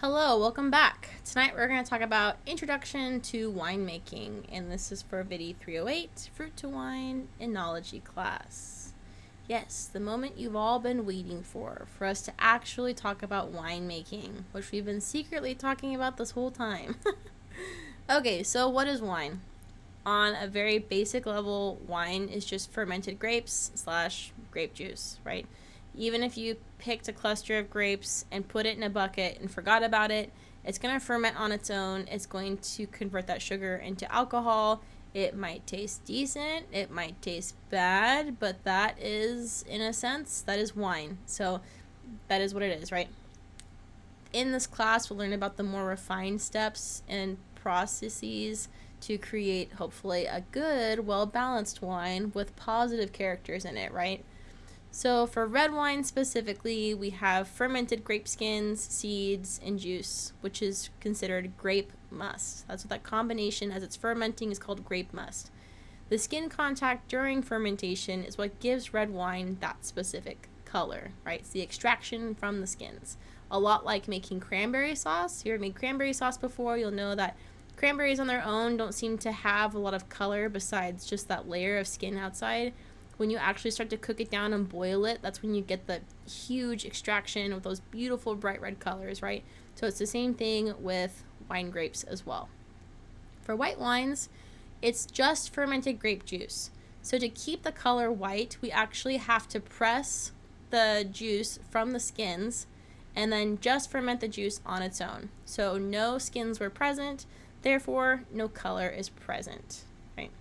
Hello, welcome back. Tonight we're going to talk about Introduction to Winemaking, and this is for VIDI 308, Fruit to Wine Enology class. Yes, the moment you've all been waiting for us to actually talk about winemaking, which we've been secretly talking about this whole time. Okay, so what is wine? On a very basic level, wine is just fermented grapes / grape juice, right? Even if you picked a cluster of grapes and put it in a bucket and forgot about it, it's going to ferment on its own. It's going to convert that sugar into alcohol. It might taste decent, it might taste bad, but that is, in a sense, that is wine. So that is what it is, right? In this class, we'll learn about the more refined steps and processes to create, hopefully, a good, well-balanced wine with positive characters in it, right? So for red wine specifically, we have fermented grape skins, seeds, and juice, which is considered grape must. That's what that combination, as it's fermenting, is called grape must. The skin contact during fermentation is what gives red wine that specific color, right? It's the extraction from the skins. A lot like making cranberry sauce. If you've made cranberry sauce before, you'll know that cranberries on their own don't seem to have a lot of color besides just that layer of skin outside. When you actually start to cook it down and boil it, that's when you get the huge extraction with those beautiful bright red colors, right? So it's the same thing with wine grapes as well. For white wines, it's just fermented grape juice. So to keep the color white, we actually have to press the juice from the skins and then just ferment the juice on its own. So no skins were present, therefore no color is present, right?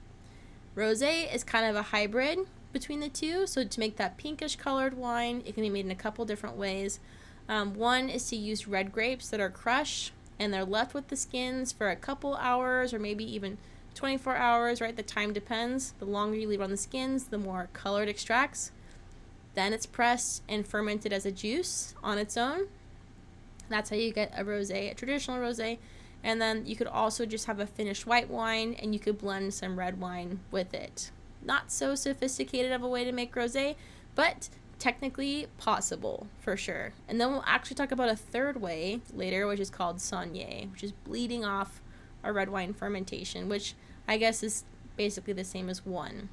Rosé is kind of a hybrid between the two. So to make that pinkish colored wine, it can be made in a couple different ways. One is to use red grapes that are crushed and they're left with the skins for a couple hours or maybe even 24 hours, right? The time depends. The longer you leave on the skins, the more color it extracts. Then it's pressed and fermented as a juice on its own. That's how you get a rosé, a traditional rosé. And then you could also just have a finished white wine and you could blend some red wine with it. Not so sophisticated of a way to make rosé, but technically possible for sure. And then we'll actually talk about a third way later, which is called saunier, which is bleeding off a red wine fermentation, which I guess is basically the same as one.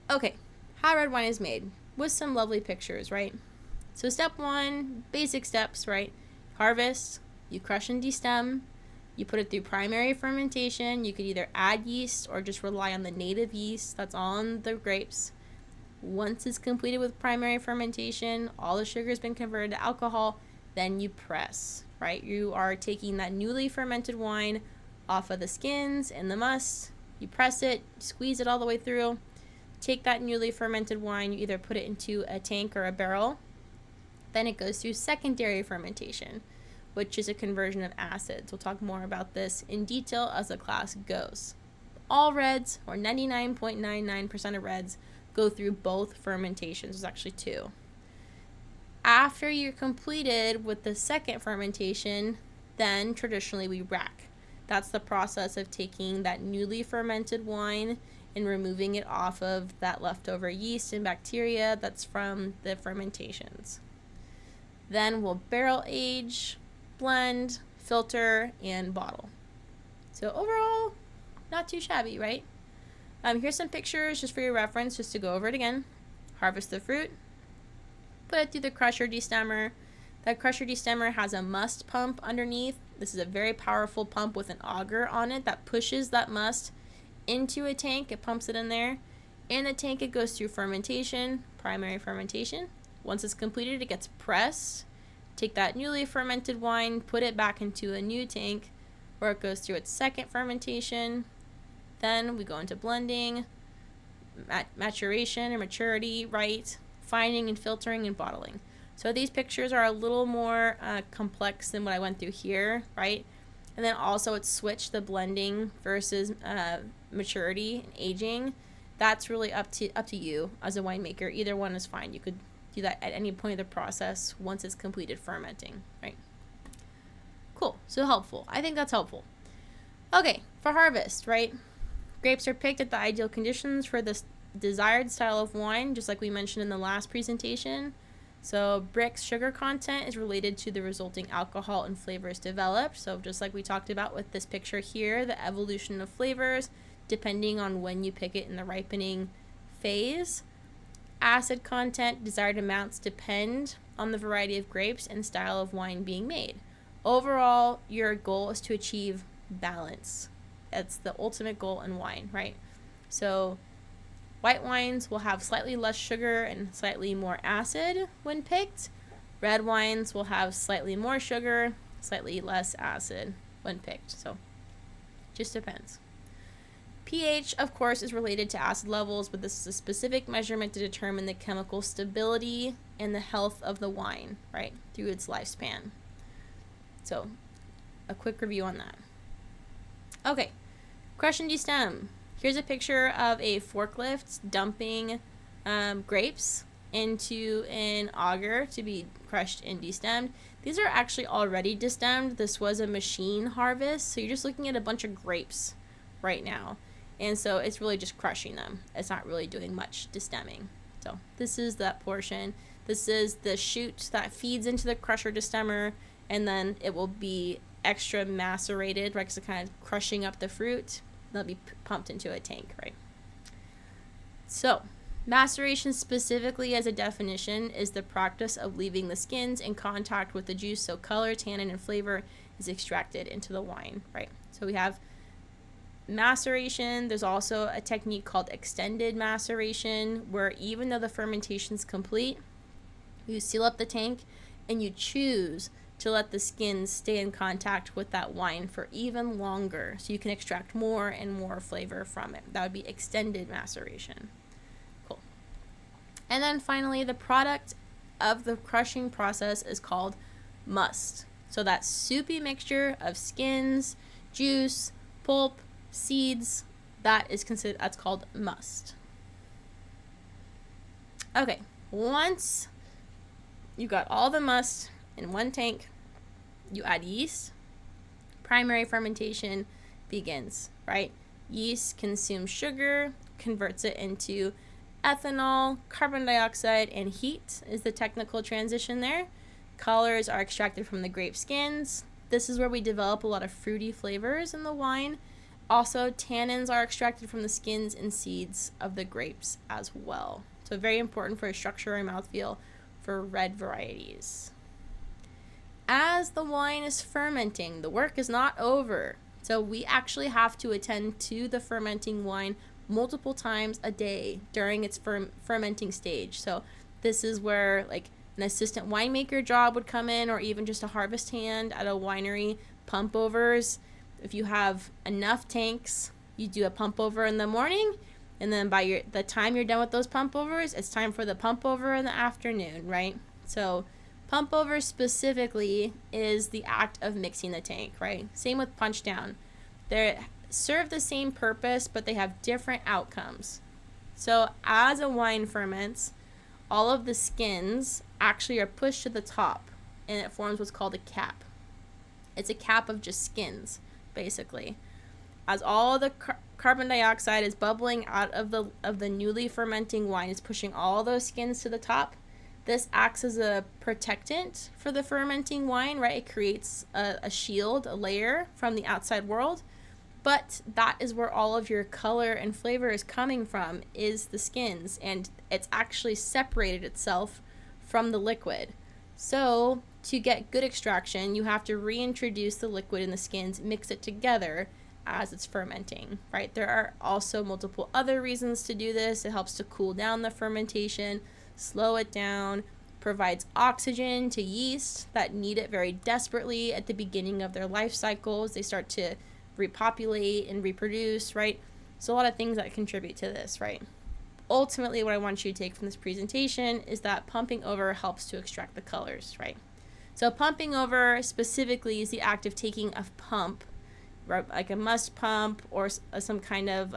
Okay, how red wine is made with some lovely pictures, right? So step one, basic steps, right? Harvest, you crush and destem. You put it through primary fermentation. You could either add yeast or just rely on the native yeast that's on the grapes. Once it's completed with primary fermentation, all the sugar has been converted to alcohol, then you press, right? You are taking that newly fermented wine off of the skins and the must. You press it, squeeze it all the way through. Take that newly fermented wine, you either put it into a tank or a barrel. Then it goes through secondary fermentation, which is a conversion of acids. We'll talk more about this in detail as the class goes. All reds, or 99.99% of reds, go through both fermentations. There's actually two. After you're completed with the second fermentation, then traditionally we rack. That's the process of taking that newly fermented wine and removing it off of that leftover yeast and bacteria that's from the fermentations. Then we'll barrel age, blend, filter, and bottle. So overall, not too shabby, right? Here's some pictures just for your reference, just to go over it again. Harvest the fruit, put it through the crusher destemmer. That crusher destemmer has a must pump underneath. This is a very powerful pump with an auger on it that pushes that must into a tank. It pumps it in there. In the tank, it goes through fermentation, primary fermentation. Once it's completed, it gets pressed. Take that newly fermented wine, put it back into a new tank where it goes through its second fermentation. Then we go into blending, maturation or maturity, right? Finding and filtering and bottling. So these pictures are a little more complex than what I went through here, right? And then also it's switched the blending versus maturity and aging. That's really up to you as a winemaker. Either one is fine. You could do that at any point of the process once it's completed fermenting, right? Cool, so helpful. I think that's helpful. Okay, for harvest, right? Grapes are picked at the ideal conditions for this desired style of wine, just like we mentioned in the last presentation. So Brix sugar content is related to the resulting alcohol and flavors developed. So just like we talked about with this picture here, the evolution of flavors depending on when you pick it in the ripening phase. Acid content, desired amounts depend on the variety of grapes and style of wine being made. Overall, your goal is to achieve balance. That's the ultimate goal in wine, right? So white wines will have slightly less sugar and slightly more acid when picked. Red wines will have slightly more sugar, slightly less acid when picked. So just depends. pH, of course, is related to acid levels, but this is a specific measurement to determine the chemical stability and the health of the wine, right, through its lifespan. So a quick review on that. Okay, crush and destem. Here's a picture of a forklift dumping grapes into an auger to be crushed and destemmed. These are actually already destemmed. This was a machine harvest, so you're just looking at a bunch of grapes right now. And so it's really just crushing them. It's not really doing much destemming. So this is that portion. This is the chute that feeds into the crusher destemmer, and then it will be extra macerated, right? So kind of crushing up the fruit. They'll be pumped into a tank, right? So maceration specifically as a definition is the practice of leaving the skins in contact with the juice so color, tannin, and flavor is extracted into the wine, right? So we have maceration. There's also a technique called extended maceration, where even though the fermentation is complete, you seal up the tank and you choose to let the skins stay in contact with that wine for even longer, so you can extract more and more flavor from it. That would be extended maceration. Cool. And then finally, the product of the crushing process is called must. So that soupy mixture of skins, juice, pulp, seeds, that's called must. Okay, once you got all the must in one tank, you add yeast. Primary fermentation begins, right? Yeast consumes sugar, converts it into ethanol, carbon dioxide, and heat is the technical transition there. Colors are extracted from the grape skins. This is where we develop a lot of fruity flavors in the wine. Also, tannins are extracted from the skins and seeds of the grapes as well. So very important for a structure and mouthfeel for red varieties. As the wine is fermenting, the work is not over. So we actually have to attend to the fermenting wine multiple times a day during its fermenting stage. So this is where like an assistant winemaker job would come in, or even just a harvest hand at a winery. Pump overs. If you have enough tanks, you do a pump over in the morning, and then by the time you're done with those pump overs, it's time for the pump over in the afternoon, right? So pump over specifically is the act of mixing the tank, right? Same with punch down. They serve the same purpose, but they have different outcomes. So as a wine ferments, all of the skins actually are pushed to the top, and it forms what's called a cap. It's a cap of just skins, basically. As all the carbon dioxide is bubbling out of the newly fermenting wine, is pushing all those skins to the top. This acts as a protectant for the fermenting wine, right? It creates a shield, a layer from the outside world. But that is where all of your color and flavor is coming from, is the skins. And it's actually separated itself from the liquid. So to get good extraction, you have to reintroduce the liquid in the skins, mix it together as it's fermenting, right? There are also multiple other reasons to do this. It helps to cool down the fermentation, slow it down, provides oxygen to yeast that need it very desperately at the beginning of their life cycles. They start to repopulate and reproduce, right? So a lot of things that contribute to this, right? Ultimately, what I want you to take from this presentation is that pumping over helps to extract the colors, right? So pumping over specifically is the act of taking a pump, like a must pump or some kind of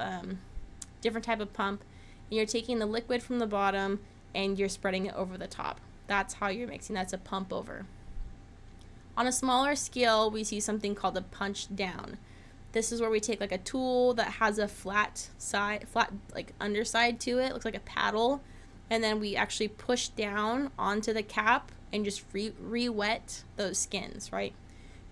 different type of pump, and you're taking the liquid from the bottom and you're spreading it over the top. That's how you're mixing. That's a pump over. On a smaller scale, we see something called a punch down. This is where we take like a tool that has a flat like underside to it, looks like a paddle, and then we actually push down onto the cap and just re-wet those skins, right?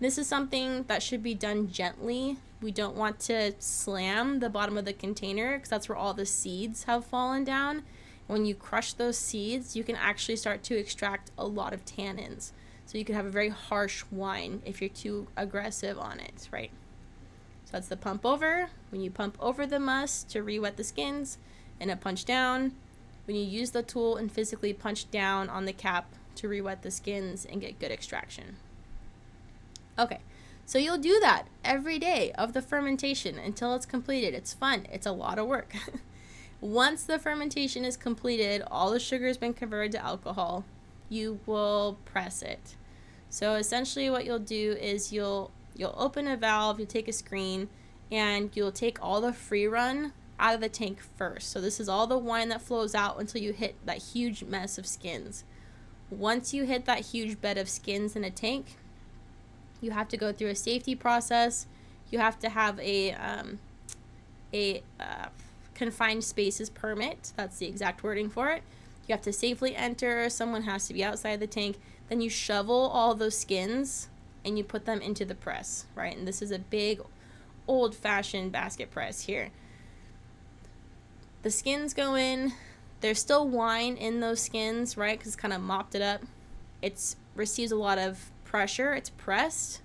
This is something that should be done gently. We don't want to slam the bottom of the container because that's where all the seeds have fallen down. When you crush those seeds, you can actually start to extract a lot of tannins. So you could have a very harsh wine if you're too aggressive on it, right? So that's the pump over. When you pump over the must to re-wet the skins, and a punch down. When you use the tool and physically punch down on the cap to re-wet the skins and get good extraction. Okay, so you'll do that every day of the fermentation until it's completed. It's fun. It's a lot of work. Once the fermentation is completed, all the sugar has been converted to alcohol, you will press it. So essentially what you'll do is you'll open a valve, you'll take a screen, and you'll take all the free run out of the tank first. So this is all the wine that flows out until you hit that huge mess of skins. Once you hit that huge bed of skins in a tank, you have to go through a safety process. You have to have a confined spaces permit. That's the exact wording for it. You have to safely enter. Someone has to be outside the tank. Then you shovel all those skins and you put them into the press, right? And this is a big old-fashioned basket press here. The skins go in. There's still wine in those skins, right? Because it's kind of mopped it up. It receives a lot of pressure. It's pressed.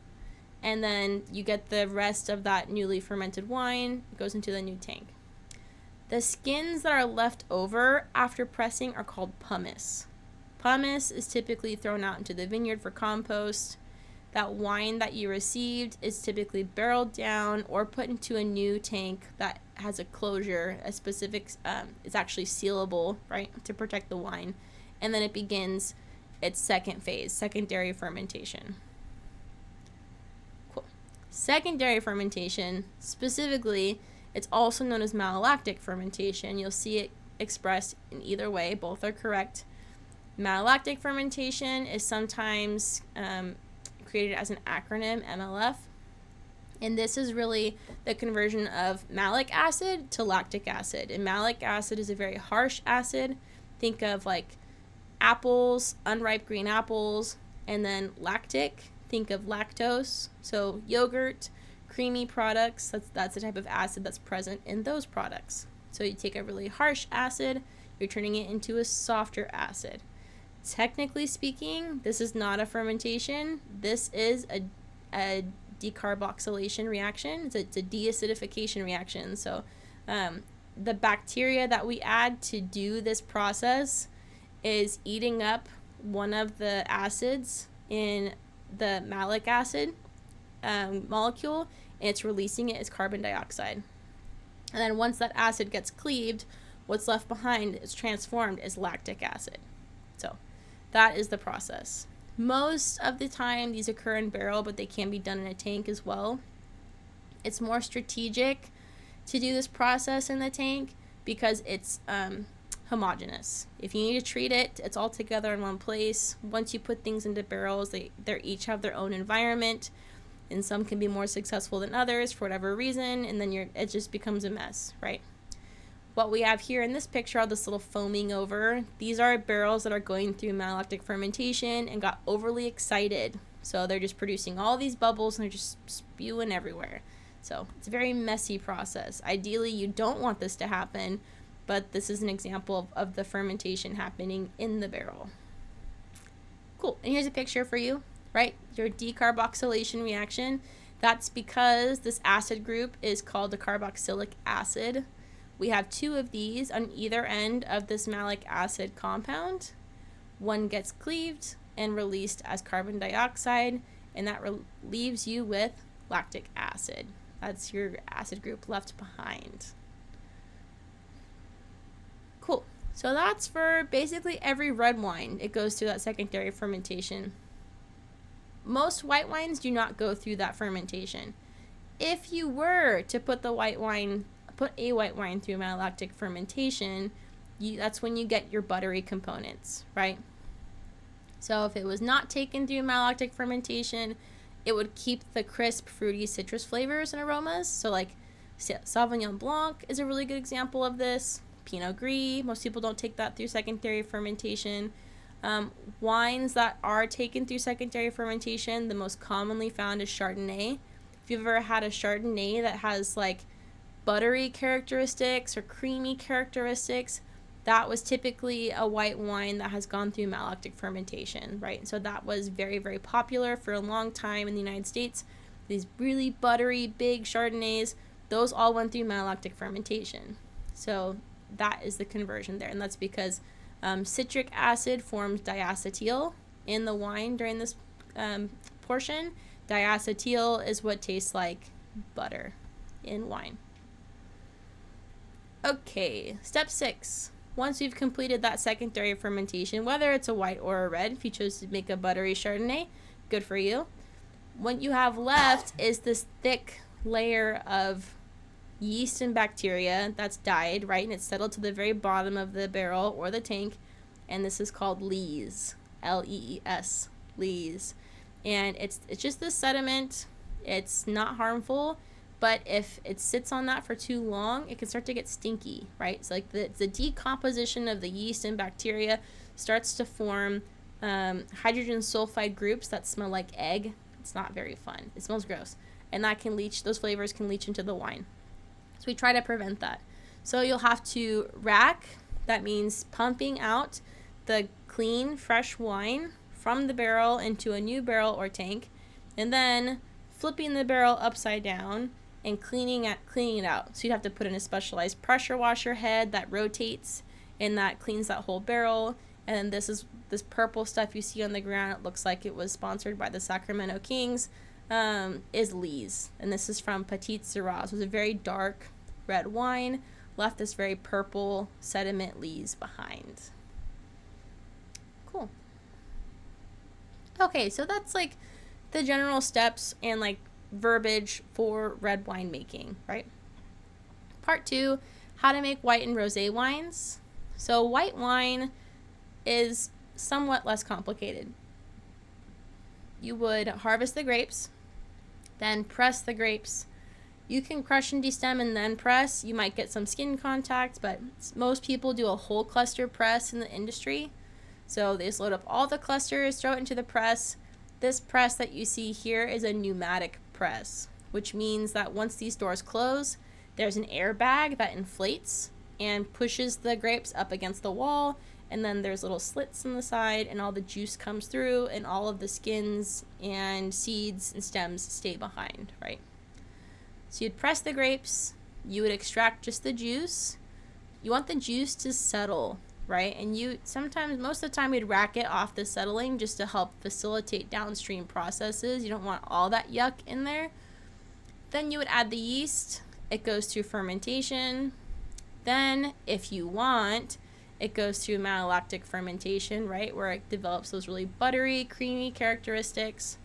And then you get the rest of that newly fermented wine. It goes into the new tank. The skins that are left over after pressing are called pumice. Pumice is typically thrown out into the vineyard for compost. That wine that you received is typically barreled down or put into a new tank that has a closure, a specific, it's actually sealable, right, to protect the wine. And then it begins its second phase, secondary fermentation. Cool. Secondary fermentation, specifically, it's also known as malolactic fermentation. You'll see it expressed in either way. Both are correct. Malolactic fermentation is sometimes created as an acronym, MLF. And this is really the conversion of malic acid to lactic acid. And malic acid is a very harsh acid. Think of like apples, unripe green apples, and then lactic, think of lactose. So yogurt, creamy products, that's the type of acid that's present in those products. So you take a really harsh acid, you're turning it into a softer acid. Technically speaking, this is not a fermentation. This is a decarboxylation reaction. It's a deacidification reaction. So the bacteria that we add to do this process is eating up one of the acids in the malic acid molecule, and it's releasing it as carbon dioxide. And then once that acid gets cleaved, what's left behind is transformed as lactic acid. So that is the process. Most of the time these occur in barrel, but they can be done in a tank as well. It's more strategic to do this process in the tank because it's homogeneous. If you need to treat it, it's all together in one place. Once you put things into barrels, they each have their own environment, and some can be more successful than others for whatever reason, and then it just becomes a mess, right? What we have here in this picture are this little foaming over. These are barrels that are going through malolactic fermentation and got overly excited. So they're just producing all these bubbles and they're just spewing everywhere. So it's a very messy process. Ideally, you don't want this to happen, but this is an example of the fermentation happening in the barrel. Cool, and here's a picture for you, right? Your decarboxylation reaction. That's because this acid group is called a carboxylic acid. We have two of these on either end of this malic acid compound. One gets cleaved and released as carbon dioxide, and that leaves you with lactic acid. That's your acid group left behind. Cool. So that's for basically every red wine. It goes through that secondary fermentation. Most white wines do not go through that fermentation. If you were to put a white wine through malolactic fermentation, that's when you get your buttery components, right? So if it was not taken through malolactic fermentation, it would keep the crisp, fruity citrus flavors and aromas. So like Sauvignon Blanc is a really good example of this. Pinot Gris. Most people don't take that through secondary fermentation. Wines that are taken through secondary fermentation, the most commonly found is Chardonnay. If you've ever had a Chardonnay that has like buttery characteristics or creamy characteristics, that was typically a white wine that has gone through malolactic fermentation, right? So that was very, very popular for a long time in the United States. These really buttery, big Chardonnays, those all went through malolactic fermentation. So that is the conversion there. And that's because citric acid forms diacetyl in the wine during this portion. Diacetyl is what tastes like butter in wine. Okay, step 6. Once we've completed that secondary fermentation, whether it's a white or a red, if you chose to make a buttery Chardonnay, good for you. What you have left is this thick layer of yeast and bacteria that's died, right? And it's settled to the very bottom of the barrel or the tank, and this is called lees, L-E-E-S, lees. And it's just this sediment. It's not harmful, but if it sits on that for too long, it can start to get stinky, right? So like the decomposition of the yeast and bacteria starts to form hydrogen sulfide groups that smell like egg. It's not very fun. It smells gross. And that can leach, those flavors can leach into the wine. So we try to prevent that. So you'll have to rack, that means pumping out the clean, fresh wine from the barrel into a new barrel or tank, and then flipping the barrel upside down and cleaning it out. So you'd have to put in a specialized pressure washer head that rotates and that cleans that whole barrel. And then this purple stuff you see on the ground, it looks like it was sponsored by the Sacramento Kings, is lees. And this is from Petit Syrah. So it's a very dark red wine, left this very purple sediment lees behind. Cool. Okay, so that's like the general steps and like verbiage for red wine making, right? Part 2, how to make white and rosé wines. So white wine is somewhat less complicated. You would harvest the grapes, then press the grapes. You can crush and destem and then press. You might get some skin contact, but most people do a whole cluster press in the industry. So they just load up all the clusters, throw it into the press. This press that you see here is a pneumatic press, which means that once these doors close, there's an airbag that inflates and pushes the grapes up against the wall, and then there's little slits on the side, and all the juice comes through, and all of the skins and seeds and stems stay behind, right? So you'd press the grapes, you would extract just the juice. You want the juice to settle, right? And most of the time, we'd rack it off the settling just to help facilitate downstream processes. You don't want all that yuck in there. Then you would add the yeast. It goes through fermentation. Then, if you want, it goes through malolactic fermentation, right, where it develops those really buttery, creamy characteristics.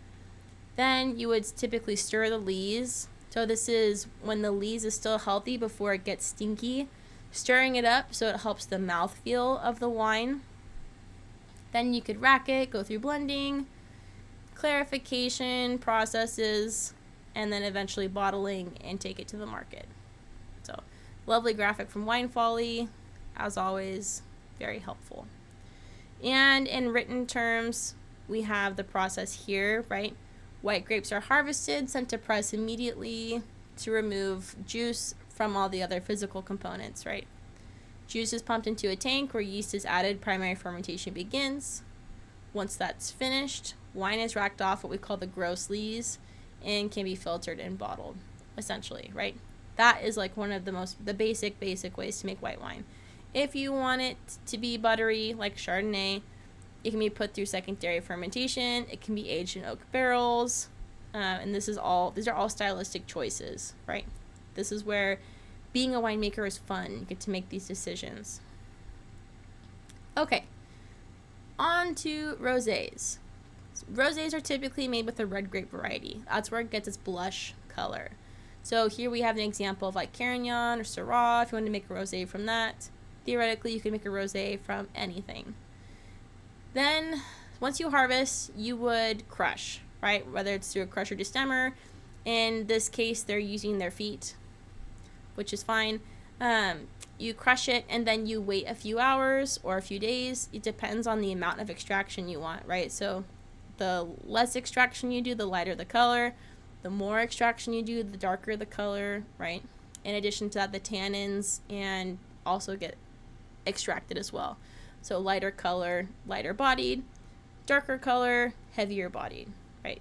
Then you would typically stir the lees. So this is when the lees is still healthy before it gets stinky. Stirring it up so it helps the mouthfeel of the wine. Then you could rack it, go through blending, clarification processes, and then eventually bottling and take it to the market. So, lovely graphic from Wine Folly. As always, very helpful. And in written terms, we have the process here, right? White grapes are harvested, sent to press immediately to remove juice from all the other physical components, right? Juice is pumped into a tank where yeast is added, primary fermentation begins. Once that's finished, wine is racked off what we call the gross lees and can be filtered and bottled, essentially, right? That is like one of the basic ways to make white wine. If you want it to be buttery, like Chardonnay, it can be put through secondary fermentation. It can be aged in oak barrels. And these are all stylistic choices, right? This is where being a winemaker is fun. You get to make these decisions. Okay, on to rosés. Rosés are typically made with a red grape variety. That's where it gets its blush color. So here we have an example of like Carignan or Syrah. If you want to make a rosé from that, theoretically you can make a rosé from anything. Then, once you harvest, you would crush, right? Whether it's through a crusher destemmer. In this case, they're using their feet, which is fine. You crush it and then you wait a few hours or a few days. It depends on the amount of extraction you want, right? So the less extraction you do, the lighter the color. The more extraction you do, the darker the color, right? In addition to that, the tannins and also get extracted as well. So lighter color, lighter bodied, darker color, heavier bodied, right?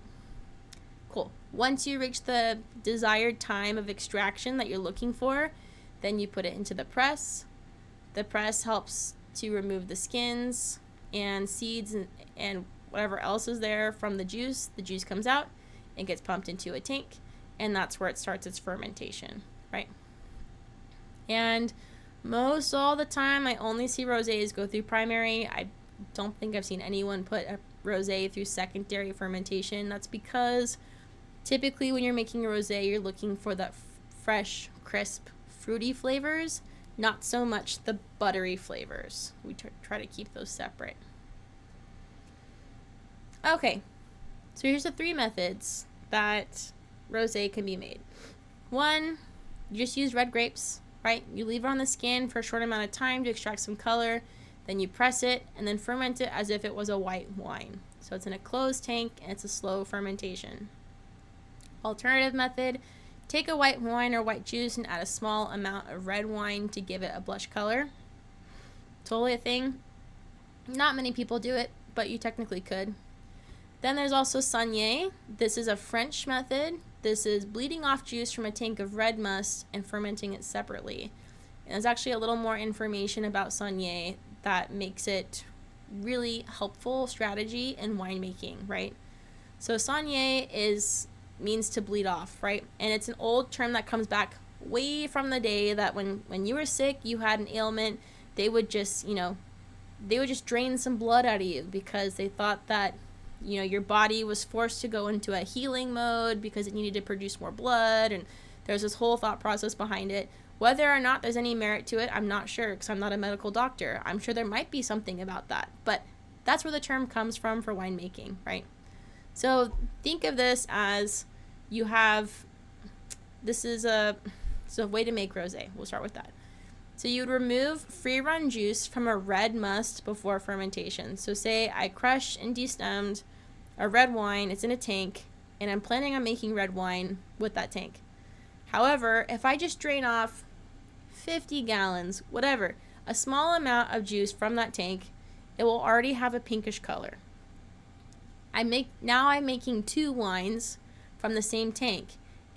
Cool. Once you reach the desired time of extraction that you're looking for, then you put it into the press. The press helps to remove the skins and seeds and whatever else is there from the juice. The juice comes out and gets pumped into a tank, and that's where it starts its fermentation, right? And most all the time, I only see rosés go through primary. I don't think I've seen anyone put a rosé through secondary fermentation. That's because typically when you're making a rosé, you're looking for that fresh, crisp, fruity flavors, not so much the buttery flavors. We try to keep those separate. Okay, so here's the 3 methods that rosé can be made. 1, you just use red grapes, right? You leave it on the skin for a short amount of time to extract some color, then you press it and then ferment it as if it was a white wine. So it's in a closed tank and it's a slow fermentation. Alternative method, take a white wine or white juice and add a small amount of red wine to give it a blush color. Totally a thing. Not many people do it, but you technically could. Then there's also Saunier. This is a French method. This is bleeding off juice from a tank of red must and fermenting it separately. And there's actually a little more information about Saunier that makes it really helpful strategy in winemaking, right? So Saunier means to bleed off, right? And it's an old term that comes back way from the day that when you were sick, you had an ailment, they would just drain some blood out of you because they thought that your body was forced to go into a healing mode because it needed to produce more blood, and there's this whole thought process behind it. Whether or not there's any merit to it, I'm not sure because I'm not a medical doctor. I'm sure there might be something about that, but that's where the term comes from for winemaking, right? So think of this as this is a way to make rosé. We'll start with that. So you would remove free-run juice from a red must before fermentation. So say I crushed and destemmed a red wine, it's in a tank, and I'm planning on making red wine with that tank. However, if I just drain off 50 gallons, whatever, a small amount of juice from that tank, it will already have a pinkish color. I'm making 2 wines from the same tank,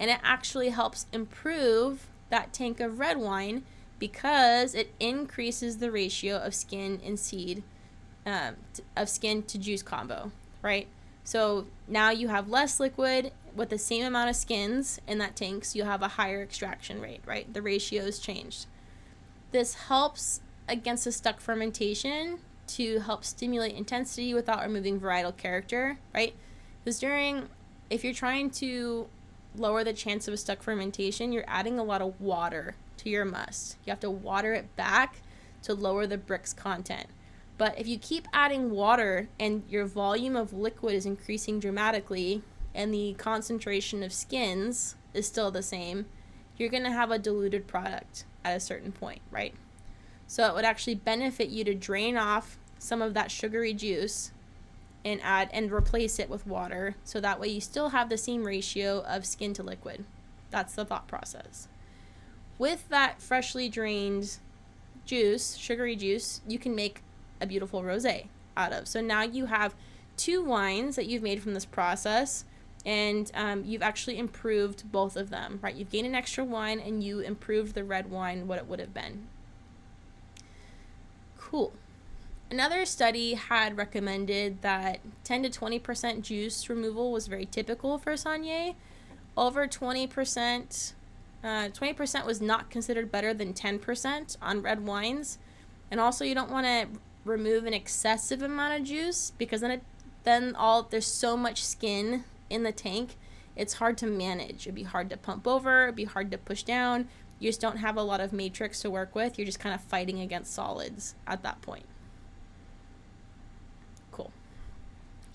and it actually helps improve that tank of red wine because it increases the ratio of skin and seed, of skin to juice combo, right? So now you have less liquid with the same amount of skins in that tank, so you'll have a higher extraction rate, right? The ratio is changed. This helps against a stuck fermentation to help stimulate intensity without removing varietal character, right? Because if you're trying to lower the chance of a stuck fermentation, you're adding a lot of water to your must. You have to water it back to lower the Brix content. But if you keep adding water and your volume of liquid is increasing dramatically and the concentration of skins is still the same, you're going to have a diluted product at a certain point, right? So it would actually benefit you to drain off some of that sugary juice and add and replace it with water, so that way you still have the same ratio of skin to liquid. That's the thought process. With that freshly drained juice, sugary juice, you can make a beautiful rosé out of. So now you have 2 wines that you've made from this process, and you've actually improved both of them, right? You've gained an extra wine and you improved the red wine what it would have been. Cool. Another study had recommended that 10 to 20% juice removal was very typical for Saunier. Over 20% was not considered better than 10% on red wines. And also you don't want to remove an excessive amount of juice because there's so much skin in the tank, it's hard to manage. It'd be hard to pump over, it'd be hard to push down. You just don't have a lot of matrix to work with. You're just kind of fighting against solids at that point. Cool.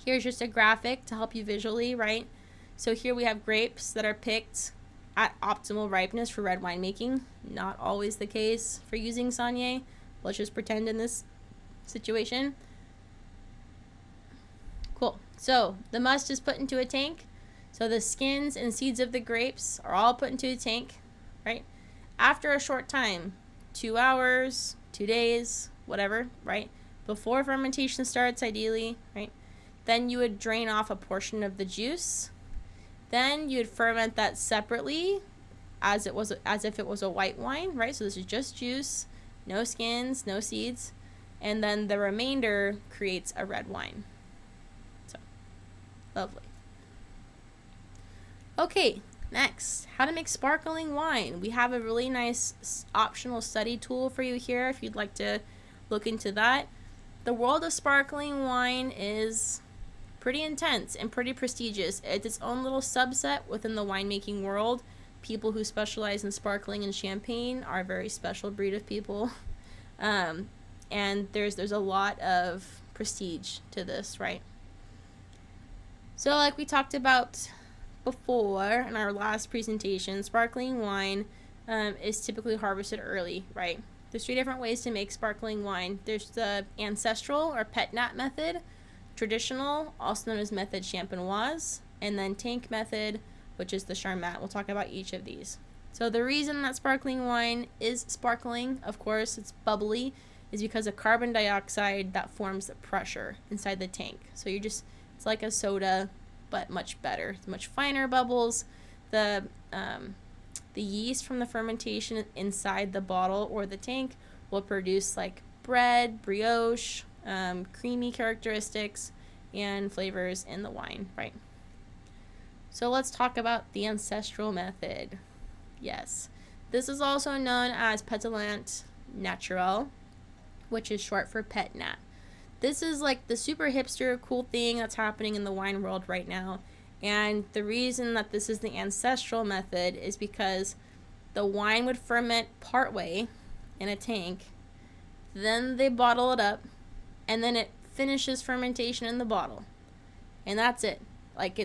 Here's just a graphic to help you visually, right? So here we have grapes that are picked at optimal ripeness for red winemaking. Not always the case for using Saunier. Let's just pretend in this situation. Cool. So the must is put into a tank. So the skins and seeds of the grapes are all put into a tank, right? After a short time, 2 hours, 2 days, whatever, right? Before fermentation starts, ideally, right? Then you would drain off a portion of the juice. Then you'd ferment that separately as if it was a white wine, right? So this is just juice, no skins, no seeds. And then the remainder creates a red wine. So, lovely. Okay, next, how to make sparkling wine. We have a really nice optional study tool for you here if you'd like to look into that. The world of sparkling wine is pretty intense and pretty prestigious. It's its own little subset within the winemaking world. People who specialize in sparkling and champagne are a very special breed of people. And there's a lot of prestige to this, right? So like we talked about before in our last presentation, sparkling wine is typically harvested early, right? There's 3 different ways to make sparkling wine. There's the ancestral or pet nat method, traditional, also known as method champenoise, and then tank method, which is the charmat. We'll talk about each of these. So the reason that sparkling wine is sparkling, of course, it's bubbly, is because of carbon dioxide that forms the pressure inside the tank. So it's like a soda, but much better. It's much finer bubbles. The yeast from the fermentation inside the bottle or the tank will produce like bread, brioche, creamy characteristics, and flavors in the wine, right? So let's talk about the ancestral method. Yes, this is also known as pétillant naturel, which is short for pet nat. This is like the super hipster cool thing that's happening in the wine world right now. And the reason that this is the ancestral method is because the wine would ferment partway in a tank, then they bottle it up, and then it finishes fermentation in the bottle. And that's it. Like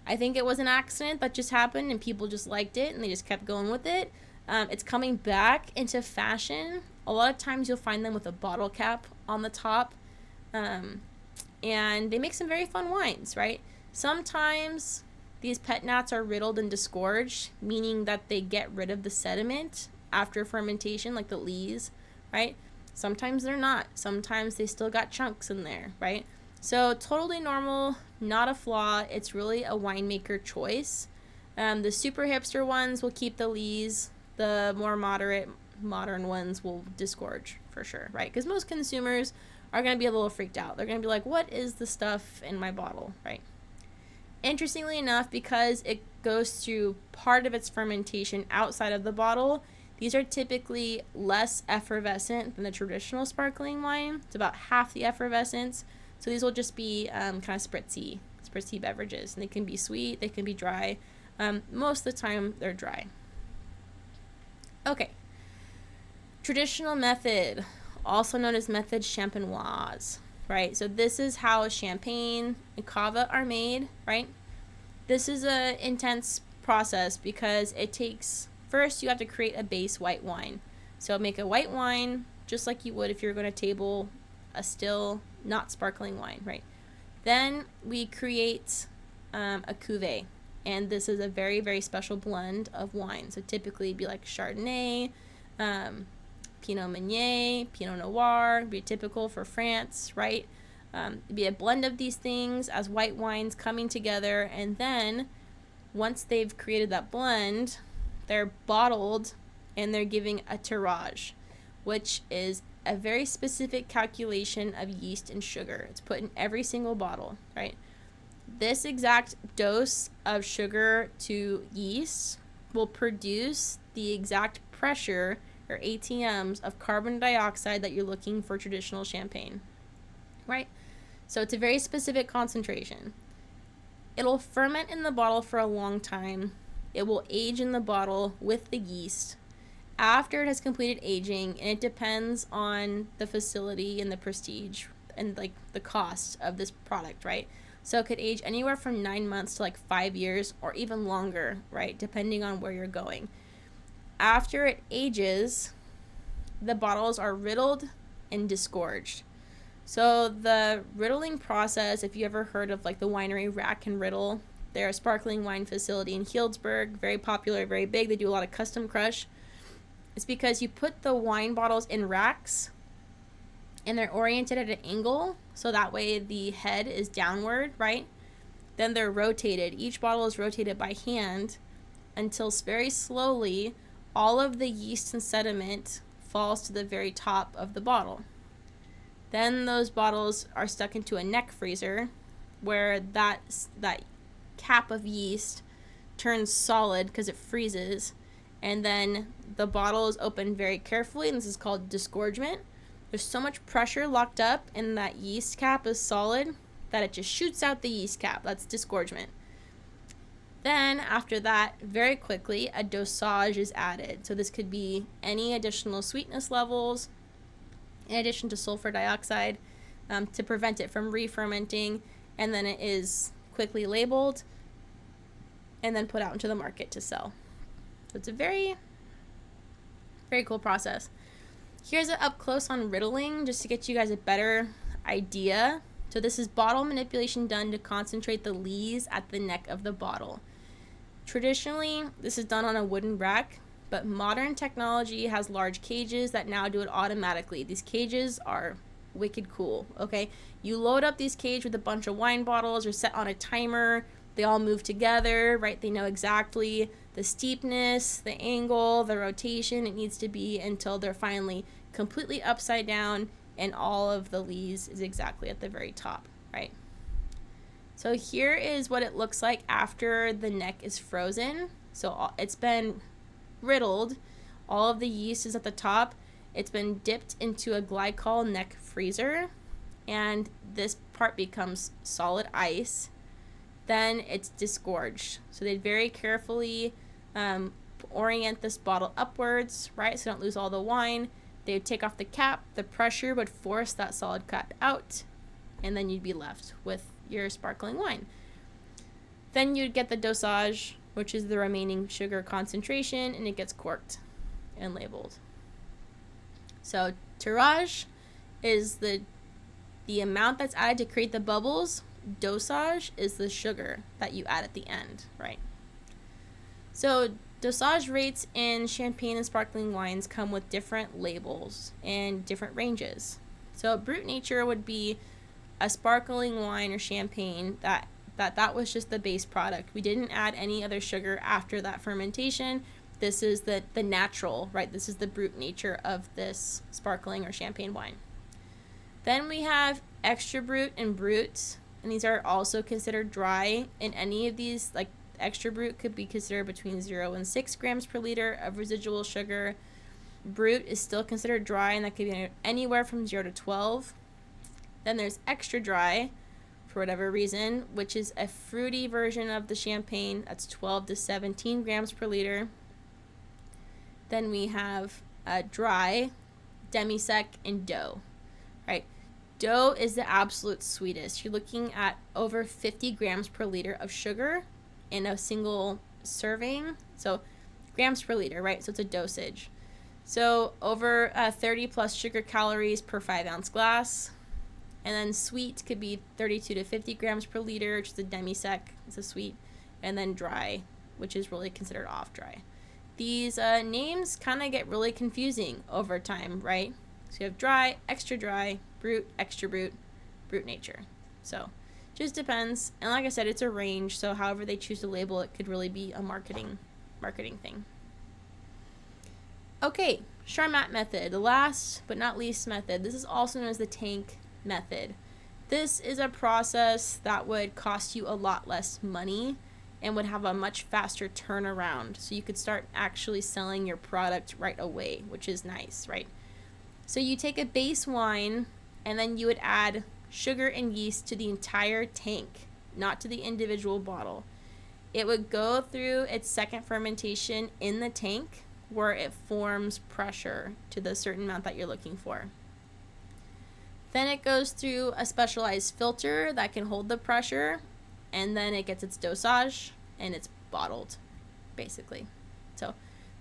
I think it was an accident that just happened and people just liked it and they just kept going with it. It's coming back into fashion. A lot of times you'll find them with a bottle cap on the top. And they make some very fun wines, right? Sometimes these pet nats are riddled and disgorged, meaning that they get rid of the sediment after fermentation, like the lees, right? Sometimes they're not. Sometimes they still got chunks in there, right? So totally normal, not a flaw. It's really a winemaker choice. The super hipster ones will keep the lees. The more moderate, modern ones will disgorge for sure, right? Because most consumers are going to be a little freaked out. They're going to be like, what is the stuff in my bottle, right? Interestingly enough, because it goes through part of its fermentation outside of the bottle, these are typically less effervescent than the traditional sparkling wine. It's about half the effervescence. So these will just be kind of spritzy beverages. And they can be sweet, they can be dry. Most of the time, they're dry. Okay. Traditional method, also known as method champenoise, right? So this is how champagne and cava are made, right? This is an intense process because it takes, first you have to create a base white wine. So make a white wine just like you would if you're going to table a still, not sparkling wine, right? Then we create a cuvee, and this is a very, very special blend of wine. So typically it'd be like Chardonnay, Pinot Meunier, Pinot Noir, be typical for France, right? It'd be a blend of these things as white wines coming together, and then once they've created that blend, they're bottled and they're giving a tirage, which is a very specific calculation of yeast and sugar. It's put in every single bottle, right? This exact dose of sugar to yeast will produce the exact pressure or ATMs of carbon dioxide that you're looking for traditional champagne, right? So it's a very specific concentration. It'll ferment in the bottle for a long time. It will age in the bottle with the yeast after it has completed aging, and it depends on the facility and the prestige and like the cost of this product, right? So it could age anywhere from 9 months to like 5 years or even longer, right? Depending on where you're going. After it ages, the bottles are riddled and disgorged. So the riddling process, if you ever heard of like the winery Rack and Riddle, they're a sparkling wine facility in Healdsburg, very popular, very big. They do a lot of custom crush. It's because you put the wine bottles in racks and they're oriented at an angle, so that way the head is downward, right? Then they're rotated. Each bottle is rotated by hand until very slowly all of the yeast and sediment falls to the very top of the bottle. Then those bottles are stuck into a neck freezer where that cap of yeast turns solid because it freezes, and then the bottle is opened very carefully, and this is called disgorgement. There's so much pressure locked up and that yeast cap is solid that it just shoots out the yeast cap. That's disgorgement. Then after that, very quickly, a dosage is added. So this could be any additional sweetness levels in addition to sulfur dioxide to prevent it from re-fermenting, and then it is quickly labeled and then put out into the market to sell. So it's a very, very cool process. Here's it up close on riddling, just to get you guys a better idea. So this is bottle manipulation done to concentrate the lees at the neck of the bottle. Traditionally, this is done on a wooden rack, but modern technology has large cages that now do it automatically. These cages are wicked cool, okay? You load up these cages with a bunch of wine bottles or set on a timer. They all move together, right? They know exactly the steepness, the angle, the rotation it needs to be until they're finally completely upside down and all of the lees is exactly at the very top, right? So here is what it looks like after the neck is frozen. So it's been riddled. All of the yeast is at the top. It's been dipped into a glycol neck freezer, and this part becomes solid ice. Then it's disgorged. So they very carefully orient this bottle upwards, right? So don't lose all the wine. They would take off the cap. The pressure would force that solid cap out, and then you'd be left with your sparkling wine. Then you'd get the dosage, which is the remaining sugar concentration, and it gets corked and labeled. So tirage is the amount that's added to create the bubbles. Dosage is the sugar that you add at the end, right? So dosage rates in champagne and sparkling wines come with different labels and different ranges. So Brut Nature would be a sparkling wine or champagne that was just the base product. We didn't add any other sugar after that fermentation. This is the natural, right? This is the Brut Nature of this sparkling or champagne wine. Then we have Extra Brut and Brut, and these are also considered dry. In any of these, like Extra Brut could be considered between 0 and 6 grams per liter of residual sugar. Brut is still considered dry, and that could be anywhere from 0 to 12. Then there's Extra Dry, for whatever reason, which is a fruity version of the champagne. That's 12 to 17 grams per liter. Then we have dry, demi-sec, and dough, right? Dough is the absolute sweetest. You're looking at over 50 grams per liter of sugar in a single serving. So grams per liter, right? So it's a dosage. So over 30 plus sugar calories per 5-ounce glass. And then sweet could be 32 to 50 grams per liter, which is a demi-sec. It's a sweet. And then dry, which is really considered off-dry. These names kind of get really confusing over time, right? So you have dry, extra dry, Brut, Extra Brut, Brut Nature. So just depends. And like I said, it's a range. So however they choose to label it could really be a marketing thing. Okay, Charmat method, the last but not least method. This is also known as the tank method. This is a process that would cost you a lot less money and would have a much faster turnaround. So you could start actually selling your product right away, which is nice, right? So you take a base wine and then you would add sugar and yeast to the entire tank, not to the individual bottle. It would go through its second fermentation in the tank where it forms pressure to the certain amount that you're looking for. Then it goes through a specialized filter that can hold the pressure, and then it gets its dosage and it's bottled, basically. So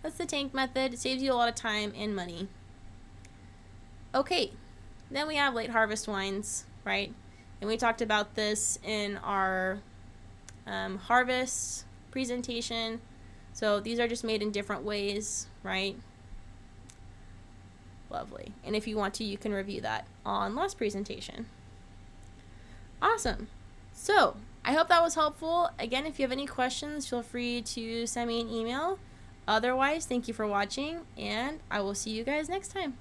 that's the tank method. It saves you a lot of time and money. Okay, then we have late harvest wines, right? And we talked about this in our harvest presentation. So these are just made in different ways, right? Lovely. And if you want to, you can review that on last presentation. Awesome. So I hope that was helpful. Again, if you have any questions, feel free to send me an email. Otherwise, thank you for watching, and I will see you guys next time.